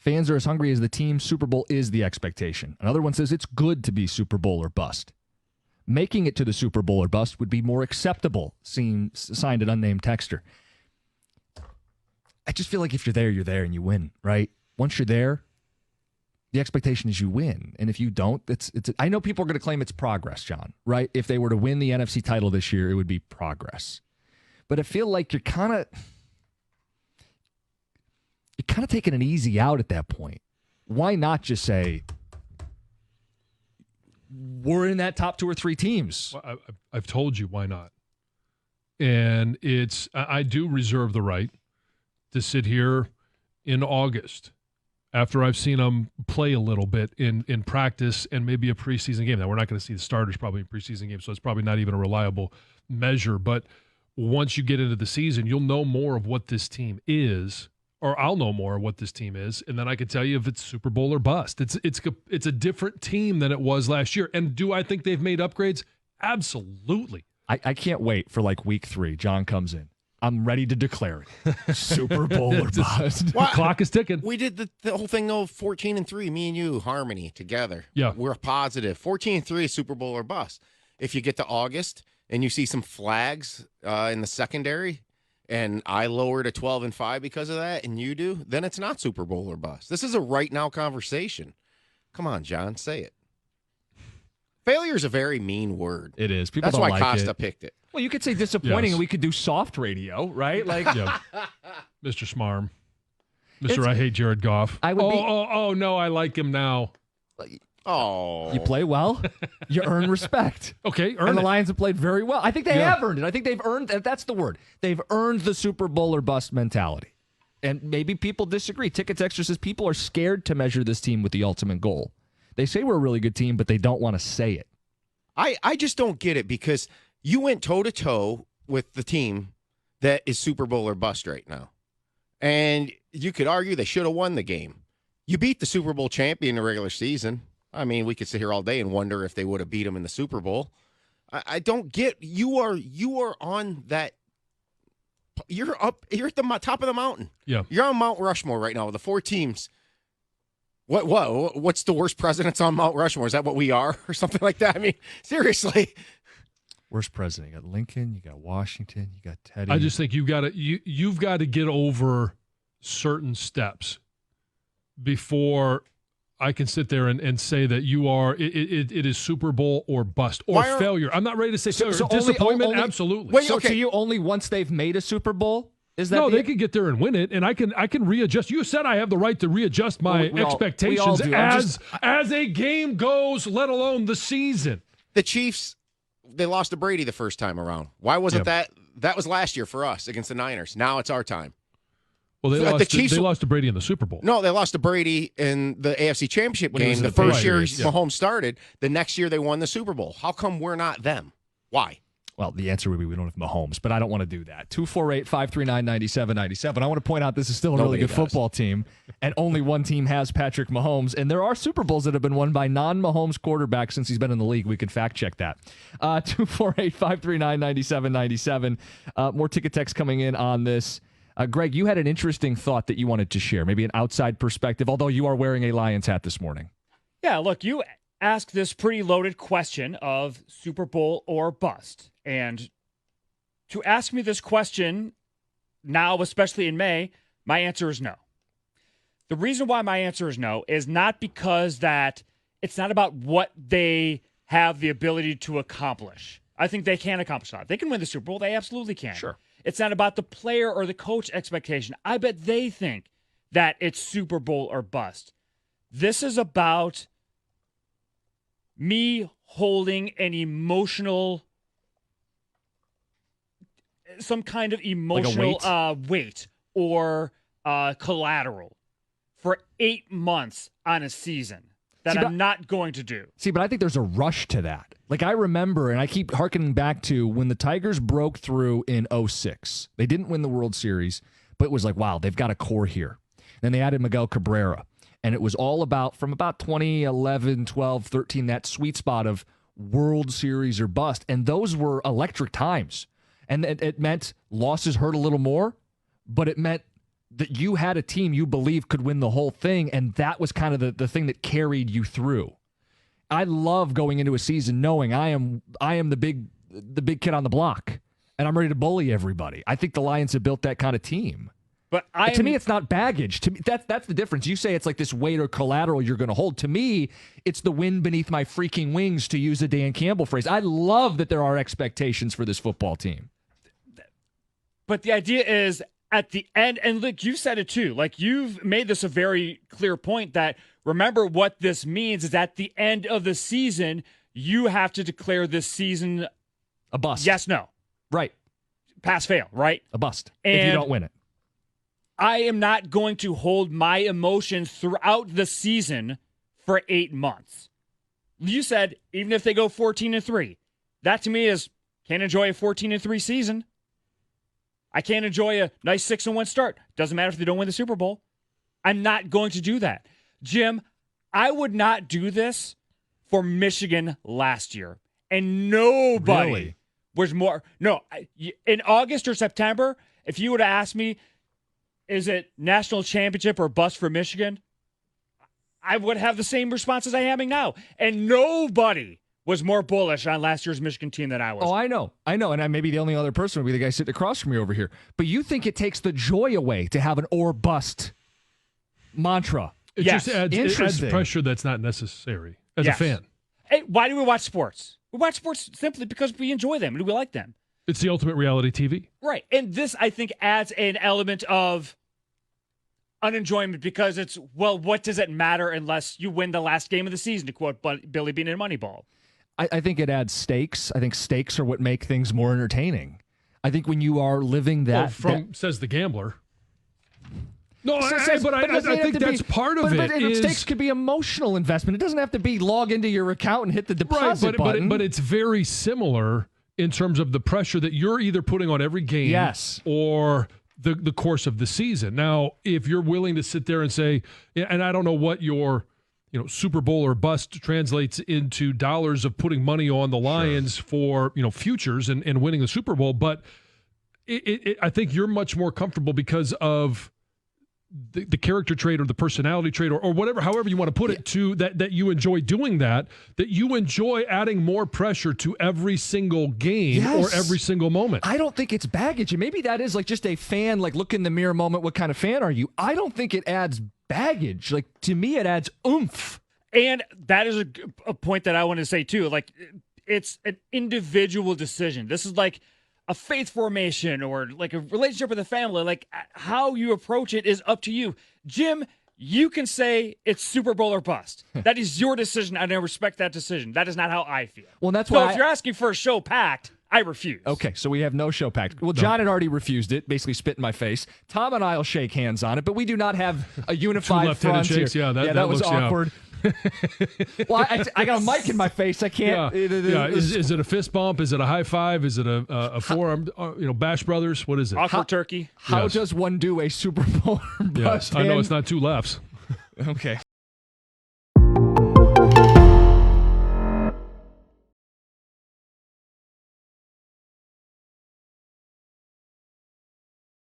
Fans are as hungry as the team. Super Bowl is the expectation. Another one says it's good to be Super Bowl or bust. Making it to the Super Bowl or bust would be more acceptable, signed an unnamed texter. I just feel like if you're there and you win, right? Once you're there, the expectation is you win. And if you don't, I know people are going to claim it's progress, John, right? If they were to win the NFC title this year, it would be progress. But I feel like you're kind of taking it easy out at that point. Why not just say, we're in that top 2 or 3 teams? Well, I've told you why not. And I do reserve the right to sit here in August after I've seen them play a little bit in practice and maybe a preseason game. Now, we're not going to see the starters probably in preseason games, so it's probably not even a reliable measure. But once you get into the season, you'll know more of what this team is, or I'll know more of what this team is, and then I can tell you if it's Super Bowl or bust. It's a different team than it was last year. And do I think they've made upgrades? Absolutely. I can't wait for like week 3. John comes in. I'm ready to declare it. Super Bowl or bust. Well, clock is ticking. We did the whole thing, though, 14-3, me and you, harmony, together. Yeah. We're positive. 14-3, Super Bowl or bust. If you get to August and you see some flags in the secondary, and I lower to 12-5 because of that, and you do, then it's not Super Bowl or bust. This is a right now conversation. Come on, John, say it. Failure is a very mean word. It is. People That's don't why like Costa it. picked it. Well, you could say disappointing, Yes. and we could do soft radio, right? Like, Yeah. Mr. Smarm. Mr. I hate Jared Goff. Oh, no, I like him now. Oh. You play well, you earn respect. Okay, and the it. Lions have played very well. I think they have earned it. I think they've earned, that's the word. They've earned the Super Bowl or bust mentality. And maybe people disagree. Tickets Extra says people are scared to measure this team with the ultimate goal. They say we're a really good team, but they don't want to say it. I just don't get it because you went toe-to-toe with the team that is Super Bowl or bust right now. And you could argue they should have won the game. You beat the Super Bowl champion in the regular season. I mean, we could sit here all day and wonder if they would have beat them in the Super Bowl. I don't get you are on that. You're at the top of the mountain. Yeah, you're on Mount Rushmore right now with the 4 teams. What's the worst presidents on Mount Rushmore? Is that what we are or something like that? I mean, seriously. Worst president. You got Lincoln, you got Washington, you got Teddy. I just think you've got to get over certain steps before I can sit there and say that you are it is Super Bowl or bust or failure. I'm not ready to say failure. Disappointment, absolutely. Wait, so you only once they've made a Super Bowl? Is that they can get there and win it, and I can readjust. You said I have the right to readjust my expectations as a game goes, let alone the season. The Chiefs, they lost to Brady the first time around. Why wasn't that? That was last year for us against the Niners. Now it's our time. Well, they lost to Brady in the Super Bowl. No, they lost to Brady in the AFC Championship game. The first year Mahomes started. The next year they won the Super Bowl. How come we're not them? Why? Well, the answer would be we don't have Mahomes, but I don't want to do that. 248-539-9797. I want to point out this is still a really good football team, and only one team has Patrick Mahomes. And there are Super Bowls that have been won by non-Mahomes quarterbacks since he's been in the league. We can fact check that. 248-539-9797. More ticket text coming in on this. Greg, you had an interesting thought that you wanted to share, maybe an outside perspective, although you are wearing a Lions hat this morning. Yeah, look, you asked this pretty loaded question of Super Bowl or bust. And to ask me this question now, especially in May, my answer is no. The reason why my answer is no is not because that it's not about what they have the ability to accomplish. I think they can accomplish that. If they can win the Super Bowl, they absolutely can. Sure. It's not about the player or the coach expectation. I bet they think that it's Super Bowl or bust. This is about me holding an emotional, some kind of emotional weight or collateral for 8 months on a season that I'm not going to do. See, but I think there's a rush to that. Like I remember, and I keep hearkening back to when the Tigers broke through in 2006. They didn't win the World Series, but it was like, wow, they've got a core here. Then they added Miguel Cabrera. And it was all about, from about 2011, 12, 13, that sweet spot of World Series or bust. And those were electric times. And it meant losses hurt a little more, but it meant that you had a team you believe could win the whole thing, and that was kind of the thing that carried you through. I love going into a season knowing I am the big kid on the block, and I'm ready to bully everybody. I think the Lions have built that kind of team. But to me, it's not baggage. To me, that's the difference. You say it's like this weight or collateral you're going to hold. To me, it's the wind beneath my freaking wings, to use a Dan Campbell phrase. I love that there are expectations for this football team. But the idea is at the end, and look, you said it too. Like, you've made this a very clear point that remember what this means is at the end of the season, you have to declare this season a bust. Yes, no. Right. Pass, fail, right? A bust and if you don't win it. I am not going to hold my emotions throughout the season for 8 months. You said even if they go 14-3, that to me is can't enjoy a 14-3 season. I can't enjoy a nice 6-1 start. Doesn't matter if they don't win the Super Bowl. I'm not going to do that. Jim, I would not do this for Michigan last year. And nobody was more. No, in August or September, if you would have asked me, is it national championship or bust for Michigan? I would have the same responses I am having now. And nobody was more bullish on last year's Michigan team than I was. Oh, I know. And maybe the only other person would be the guy sitting across from me over here. But you think it takes the joy away to have an or bust mantra. It just adds pressure that's not necessary as a fan. Hey, why do we watch sports? We watch sports simply because we enjoy them and we like them. It's the ultimate reality TV. Right. And this, I think, adds an element of unenjoyment because it's, well, what does it matter unless you win the last game of the season, to quote Billy Bean in Moneyball? I think it adds stakes. I think stakes are what make things more entertaining. I think when you are living that... says the gambler. No, I think that's part of it. But stakes could be emotional investment. It doesn't have to be log into your account and hit the deposit button. But it's very similar in terms of the pressure that you're either putting on every game or the course of the season. Now, if you're willing to sit there and say, and I don't know what your Super Bowl or bust translates into dollars of putting money on the Lions for futures and winning the Super Bowl, but I think you're much more comfortable because of the character trait or the personality trait or whatever, however you want to put it, to that you enjoy doing that you enjoy adding more pressure to every single game or every single moment. I don't think it's baggage. And maybe that is like just a fan, like look in the mirror moment. What kind of fan are you? I don't think it adds baggage. Like to me, it adds oomph. And that is a point that I want to say too. Like it's an individual decision. This is like a faith formation or like a relationship with a family. Like how you approach it is up to you. Jim, you can say it's Super Bowl or bust. That is your decision, and I respect that decision. That is not how I feel. Well, that's why if you're asking for a show packed, I refuse. Okay, so we have no show packed. Well, John had already refused it, basically spit in my face. Tom and I will shake hands on it, but we do not have a unified front here. Yeah, that was looks, awkward. Well, I got a mic in my face. I can't. Is it a fist bump? Is it a high five? Is it a forearm? Bash Brothers? What is it? Awkward turkey. How does one do a Super Bowl bust? I know it's not two lefts. Okay.